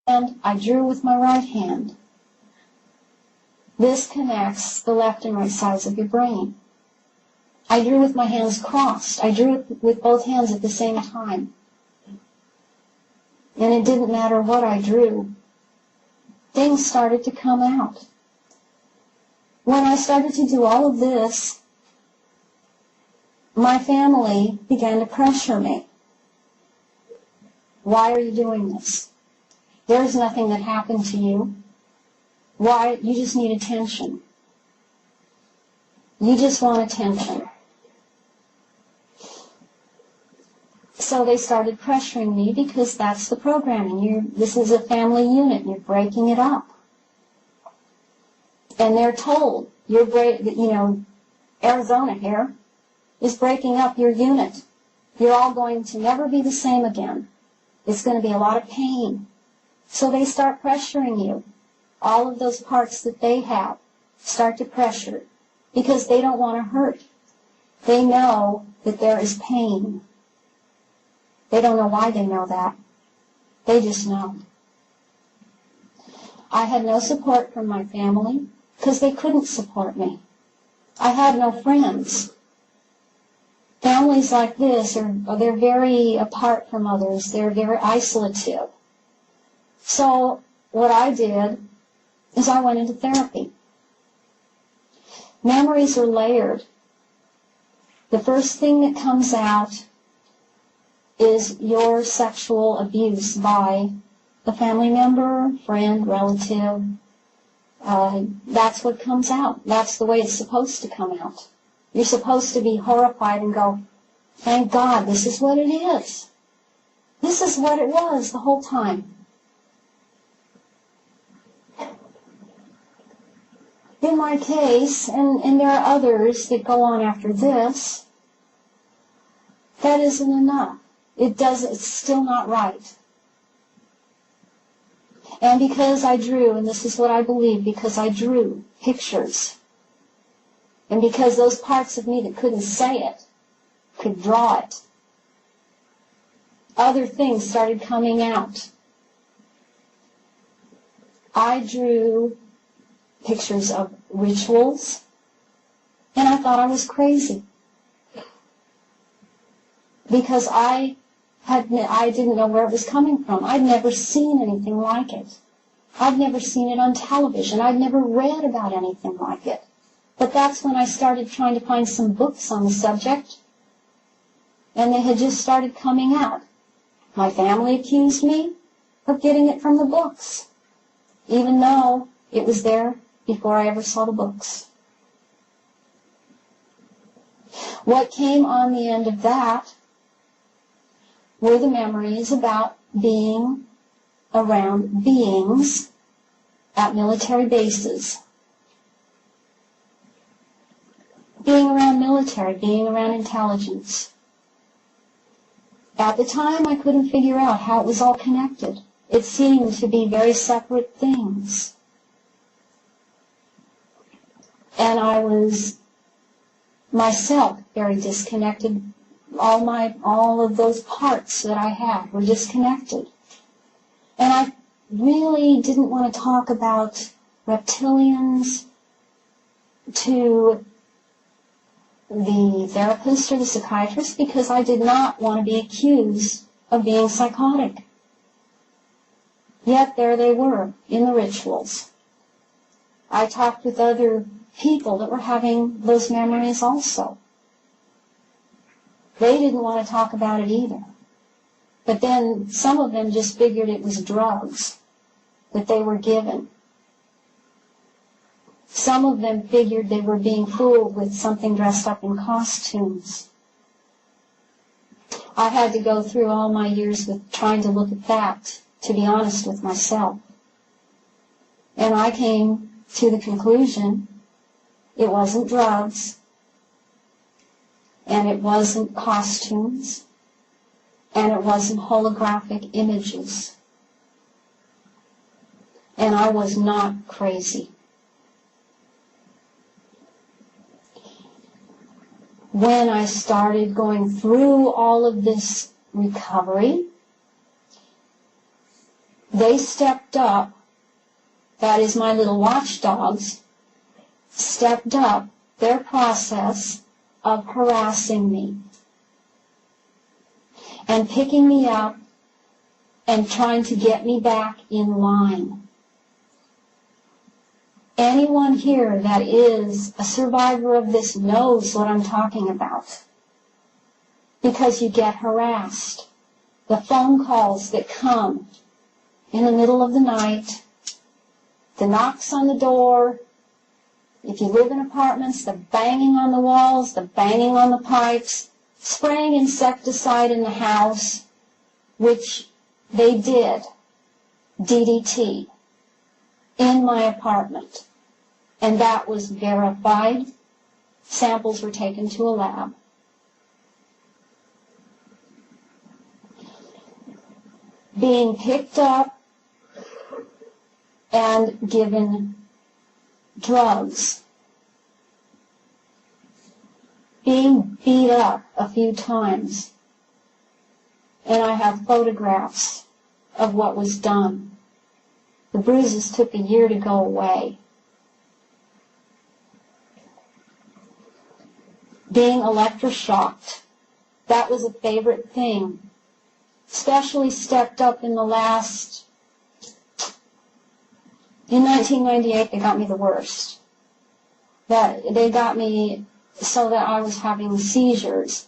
hand, I drew with my right hand. This connects the left and right sides of your brain. I drew with my hands crossed. I drew it with both hands at the same time. And it didn't matter what I drew. Things started to come out. When I started to do all of this, my family began to pressure me. Why are you doing this? There's nothing that happened to you. Why? You just need attention. You just want attention. So they started pressuring me because that's the programming. This is a family unit. You're breaking it up. And they're told, Arizona here is breaking up your unit. You're all going to never be the same again. It's going to be a lot of pain. So they start pressuring you. All of those parts that they have start to pressure because they don't want to hurt. They know that there is pain. They don't know why they know that. They just know. I had no support from my family because they couldn't support me. I had no friends. Families like this, they're very apart from others. They're very isolative. So what I did is I went into therapy. Memories are layered. The first thing that comes out is your sexual abuse by a family member, friend, relative. That's what comes out. That's the way it's supposed to come out. You're supposed to be horrified and go, thank God, this is what it is. This is what it was the whole time. In my case, and there are others that go on after this, that isn't enough. It's still not right. And because I drew, and this is what I believe, because I drew pictures, and because those parts of me that couldn't say it could draw it, other things started coming out. I drew pictures of rituals, and I thought I was crazy. Because I didn't know where it was coming from. I'd never seen anything like it. I'd never seen it on television. I'd never read about anything like it. But that's when I started trying to find some books on the subject, and they had just started coming out. My family accused me of getting it from the books, even though it was there before I ever saw the books. What came on the end of that were the memories about being around beings at military bases. Being around military, being around intelligence. At the time, I couldn't figure out how it was all connected. It seemed to be very separate things. And I was myself very disconnected. All of those parts that I had were disconnected. And I really didn't want to talk about reptilians to the therapist or the psychiatrist because I did not want to be accused of being psychotic. Yet there they were in the rituals. I talked with other people that were having those memories also. They didn't want to talk about it either. But then some of them just figured it was drugs that they were given. Some of them figured they were being fooled with something dressed up in costumes. I had to go through all my years with trying to look at that, to be honest with myself. And I came to the conclusion it wasn't drugs, and it wasn't costumes, and it wasn't holographic images. And I was not crazy. When I started going through all of this recovery, they stepped up, that is my little watchdogs, stepped up their process of harassing me and picking me up and trying to get me back in line. Anyone here that is a survivor of this knows what I'm talking about, because you get harassed. The phone calls that come in the middle of the night, the knocks on the door, if you live in apartments, the banging on the walls, the banging on the pipes, spraying insecticide in the house, which they did, DDT, in my apartment. And that was verified. Samples were taken to a lab. Being picked up and given drugs. Being beat up a few times. And I have photographs of what was done. The bruises took a year to go away. Being electroshocked. That was a favorite thing. Especially stepped up in the last, in 1998 they got me the worst. They got me so that I was having seizures.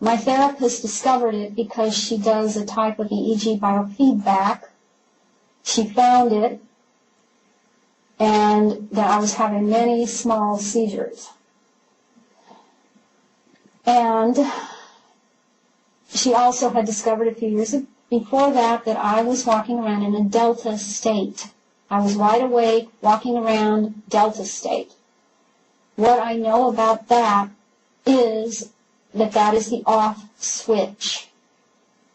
My therapist discovered it because she does a type of EEG biofeedback. She found it, and that I was having many small seizures. And she also had discovered a few years before that I was walking around in a delta state. I was wide awake, walking around delta state. What I know about that is that is the off switch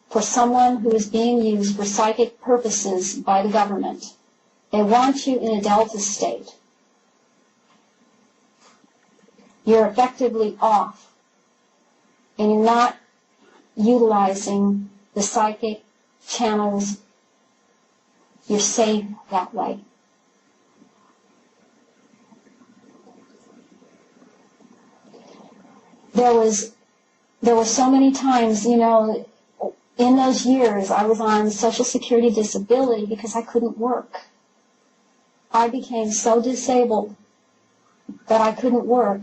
for someone who is being used for psychic purposes by the government. They want you in a delta state. You're effectively off, and you're not utilizing the psychic channels. You're safe that way. There were so many times, in those years I was on Social Security disability because I couldn't work. I became so disabled that I couldn't work,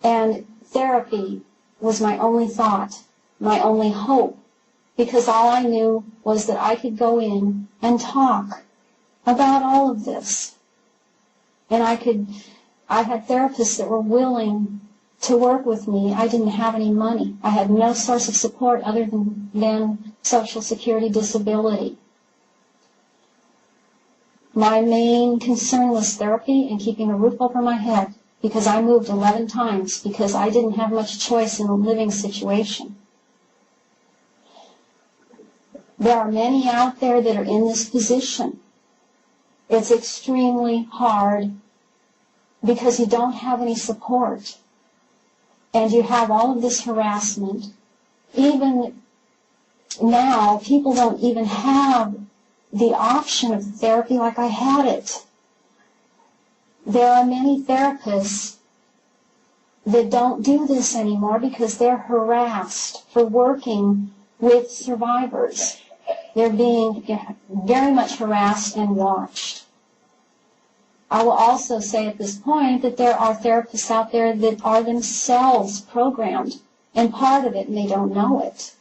and therapy was my only thought, my only hope, because all I knew was that I could go in and talk about all of this. And I had therapists that were willing to work with me. I didn't have any money. I had no source of support other than Social Security disability. My main concern was therapy and keeping a roof over my head, because I moved 11 times because I didn't have much choice in a living situation. There are many out there that are in this position. It's extremely hard because you don't have any support. And you have all of this harassment. Even now, people don't even have the option of therapy like I had it. There are many therapists that don't do this anymore because they're harassed for working with survivors. They're being very much harassed and watched. I will also say at this point that there are therapists out there that are themselves programmed and part of it, and they don't know it.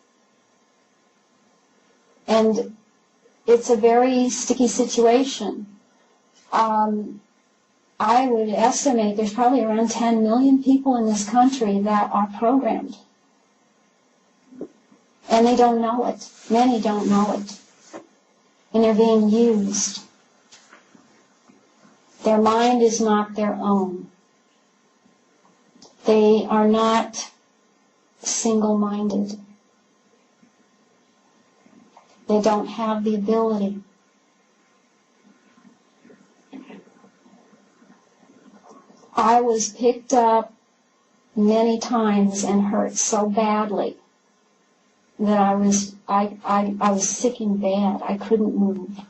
And it's a very sticky situation. I would estimate there's probably around 10 million people in this country that are programmed. And they don't know it. Many don't know it. And they're being used. Their mind is not their own. They are not single-minded. They don't have the ability. I was picked up many times and hurt so badly that I was sick in bed. I couldn't move.